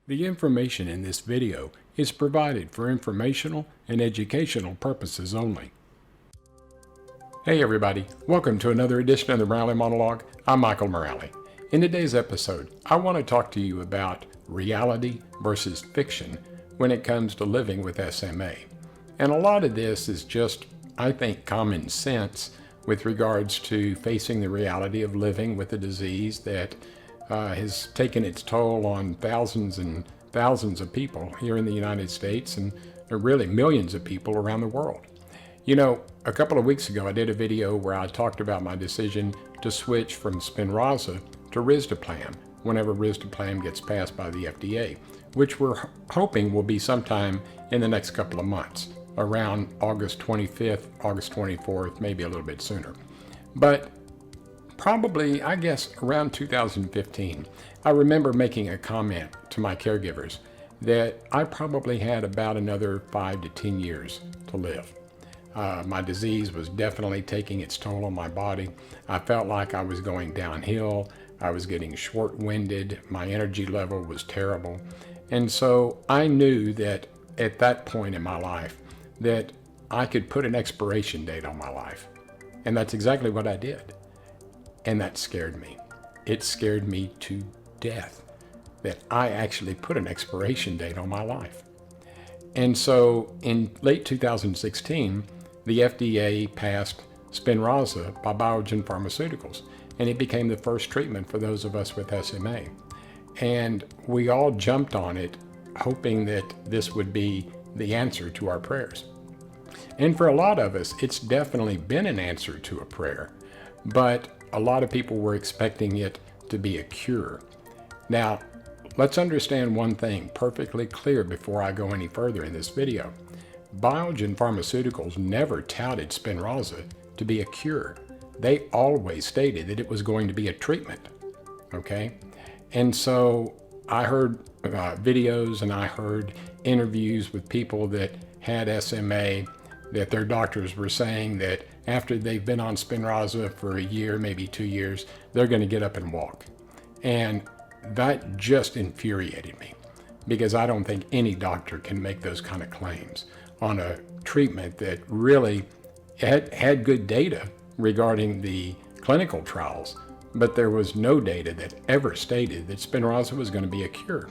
The information in this video is provided for informational and educational purposes only. Hey everybody, welcome to another edition of the Morale Monologue. I'm Michael Morale. In today's episode, I want to talk to you about reality versus fiction when it comes to living with SMA. And a lot of this is just, I think, common sense with regards to facing the reality of living with a disease that has taken its toll on thousands and thousands of people here in the United States and really millions of people around the world. You know, a couple of weeks ago I did a video where I talked about my decision to switch from Spinraza to risdiplam whenever risdiplam gets passed by the FDA, which we're hoping will be sometime in the next couple of months, around August 25th, August 24th, maybe a little bit sooner. But probably, I guess, around 2015, I remember making a comment to my caregivers that I probably had about another 5 to 10 years to live. My disease was definitely taking its toll on my body. I felt like I was going downhill. I was getting short-winded. My energy level was terrible. And so I knew that at that point in my life that I could put an expiration date on my life. And that's exactly what I did. And that scared me. It scared me to death that I actually put an expiration date on my life. And so in late 2016, the FDA passed Spinraza by Biogen Pharmaceuticals, and it became the first treatment for those of us with SMA. And we all jumped on it, hoping that this would be the answer to our prayers. And for a lot of us, it's definitely been an answer to a prayer, but a lot of people were expecting it to be a cure. Now, let's understand one thing perfectly clear before I go any further in this video. Biogen Pharmaceuticals never touted Spinraza to be a cure. They always stated that it was going to be a treatment, okay? And so I heard videos and I heard interviews with people that had SMA that their doctors were saying that after they've been on Spinraza for a year, maybe 2 years, they're going to get up and walk. And that just infuriated me because I don't think any doctor can make those kind of claims on a treatment that really had good data regarding the clinical trials, but there was no data that ever stated that Spinraza was going to be a cure.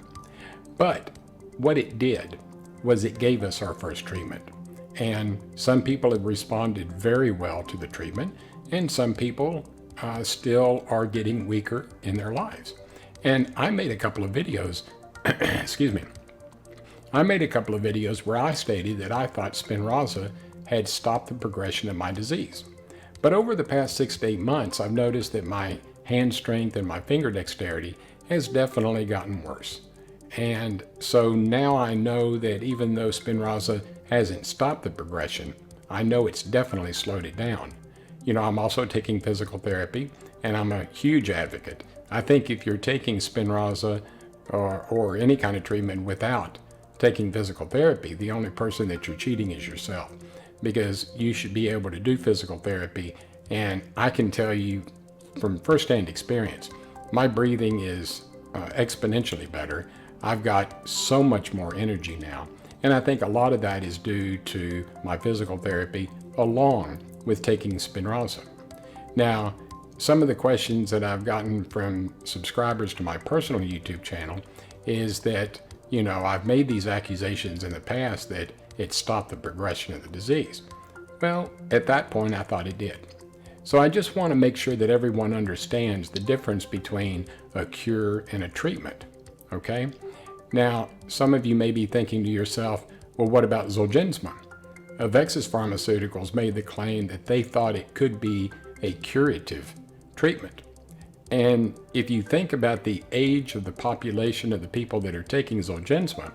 But what it did was it gave us our first treatment. And some people have responded very well to the treatment, and some people still are getting weaker in their lives. And I made a couple of videos, excuse me, I made a couple of videos where I stated that I thought Spinraza had stopped the progression of my disease. But over the past 6 to 8 months, I've noticed that my hand strength and my finger dexterity has definitely gotten worse. And so now I know that even though Spinraza hasn't stopped the progression, I know it's definitely slowed it down. You know, I'm also taking physical therapy, and I'm a huge advocate. I think if you're taking Spinraza or any kind of treatment without taking physical therapy, the only person that you're cheating is yourself, because you should be able to do physical therapy. And I can tell you from firsthand experience, my breathing is exponentially better. I've got so much more energy now. And I think a lot of that is due to my physical therapy along with taking Spinraza. Now, some of the questions that I've gotten from subscribers to my personal YouTube channel is that, you know, I've made these accusations in the past that it stopped the progression of the disease. Well, at that point, I thought it did. So I just want to make sure that everyone understands the difference between a cure and a treatment, okay? Now, some of you may be thinking to yourself, well, what about Zolgensma? Avexis Pharmaceuticals made the claim that they thought it could be a curative treatment. And if you think about the age of the population of the people that are taking Zolgensma,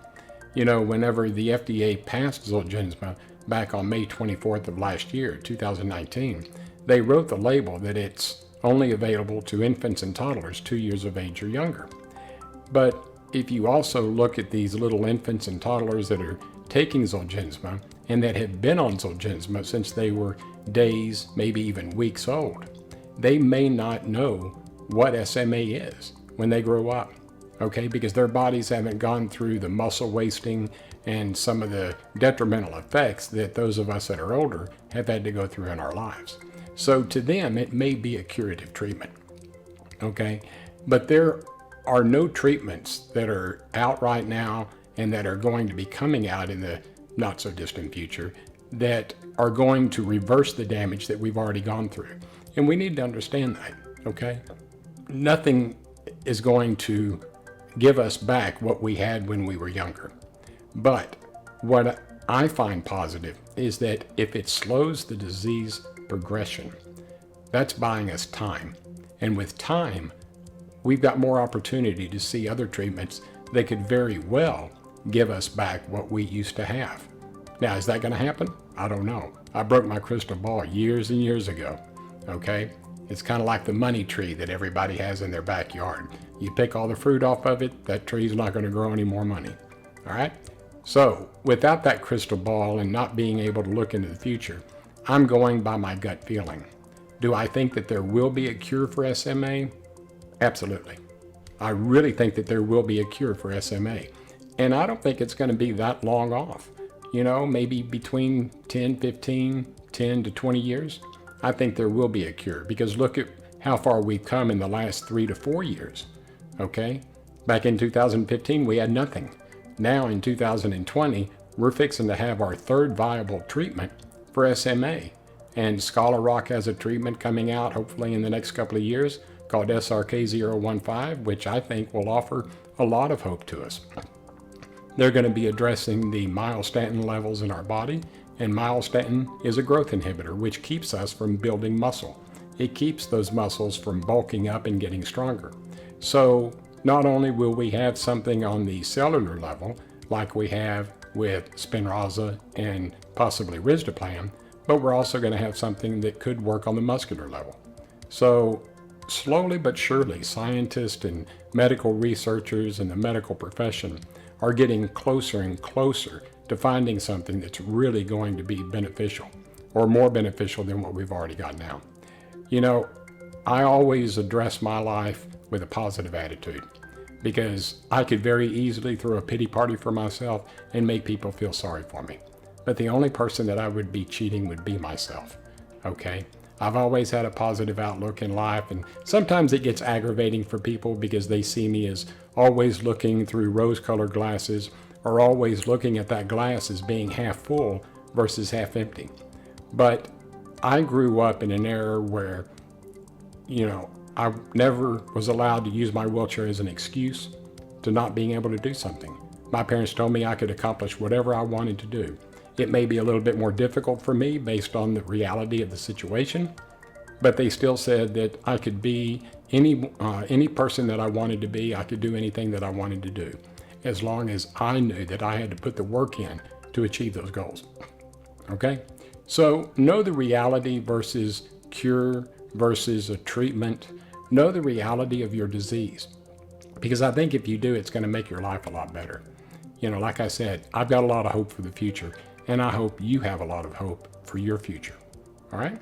you know, whenever the FDA passed Zolgensma back on May 24th of last year, 2019, they wrote the label that it's only available to infants and toddlers 2 years of age or younger. But if you also look at these little infants and toddlers that are taking Zolgensma and that have been on Zolgensma since they were days, maybe even weeks old, they may not know what SMA is when they grow up. okay? Because their bodies haven't gone through the muscle wasting and some of the detrimental effects that those of us that are older have had to go through in our lives. So to them, it may be a curative treatment, okay? But there are no treatments that are out right now and that are going to be coming out in the not so distant future that are going to reverse the damage that we've already gone through. And we need to understand that, okay? Nothing is going to give us back what we had when we were younger. But what I find positive is that if it slows the disease progression, that's buying us time. And with time, we've got more opportunity to see other treatments that could very well give us back what we used to have. Now, is that going to happen? I don't know. I broke my crystal ball years and years ago, okay? It's kind of like the money tree that everybody has in their backyard. You pick all the fruit off of it, that tree's not going to grow any more money, all right? So without that crystal ball and not being able to look into the future, I'm going by my gut feeling. Do I think that there will be a cure for SMA? Absolutely. I really think that there will be a cure for SMA. And I don't think it's going to be that long off. You know, maybe between 10 to 20 years. I think there will be a cure because look at how far we've come in the last 3 to 4 years. Okay? Back in 2015, we had nothing. Now in 2020, we're fixing to have our third viable treatment for SMA. And Scholar Rock has a treatment coming out hopefully in the next couple of years called SRK-015, which I think will offer a lot of hope to us. They're going to be addressing the myostatin levels in our body, and myostatin is a growth inhibitor, which keeps us from building muscle. It keeps those muscles from bulking up and getting stronger. So not only will we have something on the cellular level, like we have with Spinraza and possibly Risdiplam, but we're also going to have something that could work on the muscular level. So slowly but surely, scientists and medical researchers and the medical profession are getting closer and closer to finding something that's really going to be beneficial or more beneficial than what we've already got now. You know, I always address my life with a positive attitude because I could very easily throw a pity party for myself and make people feel sorry for me. But the only person that I would be cheating would be myself, okay? I've always had a positive outlook in life, and sometimes it gets aggravating for people because they see me as always looking through rose-colored glasses or always looking at that glass as being half full versus half empty. But I grew up in an era where, you know, I never was allowed to use my wheelchair as an excuse to not being able to do something. My parents told me I could accomplish whatever I wanted to do. It may be a little bit more difficult for me based on the reality of the situation, but they still said that I could be any person that I wanted to be. I could do anything that I wanted to do, as long as I knew that I had to put the work in to achieve those goals. Okay? So know the reality versus cure versus a treatment. Know the reality of your disease, because I think if you do, it's going to make your life a lot better. You know, like I said, I've got a lot of hope for the future, and I hope you have a lot of hope for your future. All right?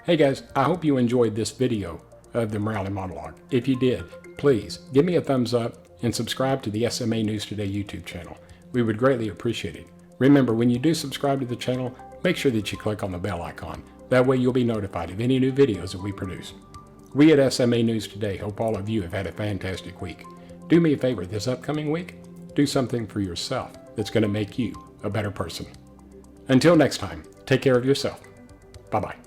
Hey guys, I hope you enjoyed this video of the Morale Monologue. If you did, please give me a thumbs up and subscribe to the SMA News Today YouTube channel. We would greatly appreciate it. Remember, when you do subscribe to the channel, make sure that you click on the bell icon. That way you'll be notified of any new videos that we produce. We at SMA News Today hope all of you have had a fantastic week. Do me a favor this upcoming week, do something for yourself that's going to make you a better person. Until next time, take care of yourself. Bye-bye.